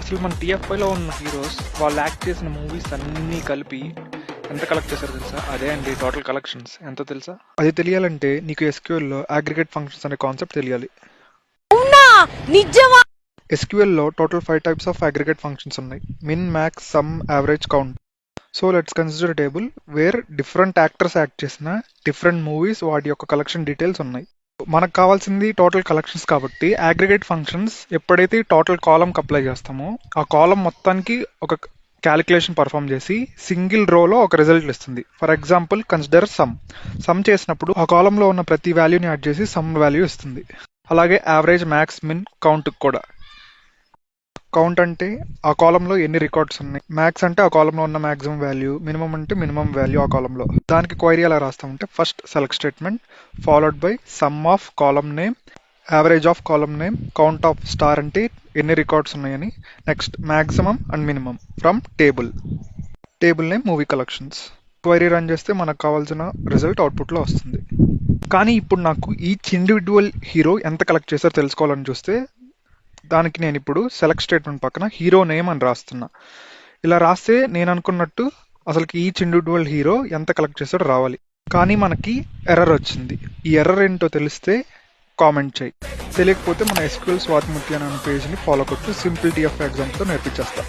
అసలు మన టీఎఫ్ఐలో ఉన్న హీరోస్ వాళ్ళు యాక్ట్ చేసిన మూవీస్ అన్నీ కలిపి ఎంత కలెక్ట్ చేశారో తెలుసా? అదే అండి టోటల్ కలెక్షన్స్. ఎంతో తెలుసా? అది తెలియాలంటే నీకు ఎస్క్యూఎల్ లో అగ్రిగేట్ ఫంక్షన్స్ అనే కాన్సెప్ట్ తెలియాలి. ఎస్క్యూఎల్ లో total 5 types of aggregate functions ఉన్నాయి: min, max, sum, average, count. So let's consider table where different actors act చేసిన డిఫరెంట్ మూవీస్ వాటి యొక్క కలెక్షన్ డీటెయిల్స్ ఉన్నాయి. మనకు కావాల్సింది టోటల్ కలెక్షన్స్ కాబట్టి అగ్రిగేట్ ఫంక్షన్స్ ఎప్పుడైతే టోటల్ కాలం అప్లై చేస్తామో ఆ కాలం మొత్తానికి ఒక క్యాలిక్యులేషన్ పర్ఫామ్ చేసి సింగిల్ రోలో ఒక రిజల్ట్ ఇస్తుంది. ఫర్ ఎగ్జాంపుల్ కన్సిడర్ సమ్ చేసినప్పుడు ఆ కాలంలో ఉన్న ప్రతి వాల్యూని యాడ్ చేసి సమ్ వాల్యూ ఇస్తుంది. అలాగే యావరేజ్, మ్యాక్స్, మిన్, కౌంట్ కూడా. కౌంట్ అంటే ఆ కాలంలో ఎన్ని రికార్డ్స్ ఉన్నాయి, మ్యాక్స్ అంటే ఆ కాలంలో ఉన్న మాక్సిమం వాల్యూ, మినిమం అంటే మినిమం వాల్యూ ఆ కాలంలో. దానికి క్వైరీ ఎలా రాస్తామంటే first select statement followed by sum of column name, average of column name, count of star అంటే ఎన్ని రికార్డ్స్ ఉన్నాయని, next maximum and minimum from table name movie collections. Query run చేస్తే మనకు కావాల్సిన రిజల్ట్ అవుట్పుట్లో వస్తుంది. కానీ ఇప్పుడు నాకు ఈచ్ ఇండివిజువల్ హీరో ఎంత కలెక్ట్ చేశారో తెలుసుకోవాలని చూస్తే దానికి నేను ఇప్పుడు సెలెక్ట్ స్టేట్మెంట్ పక్కన హీరో నేమ్ అని రాస్తున్నా. ఇలా రాస్తే నేను అనుకున్నట్టు అసలుకి ఈచ్ ఇండివిజువల్ హీరో ఎంత కలెక్ట్ చేశాడో రావాలి. కానీ మనకి ఎర్రర్ వచ్చింది. ఈ ఎర్రర్ ఏంటో తెలిస్తే కామెంట్ చేయి. తెలియకపోతే మన ఎస్క్యూఎల్ స్వాతిముత్యాన్ని అనే పేజ్ని ఫాలో కొట్టు. సింపుల్ టీఎఫ్ ఎగ్జామ్తో నేర్పించేస్తా.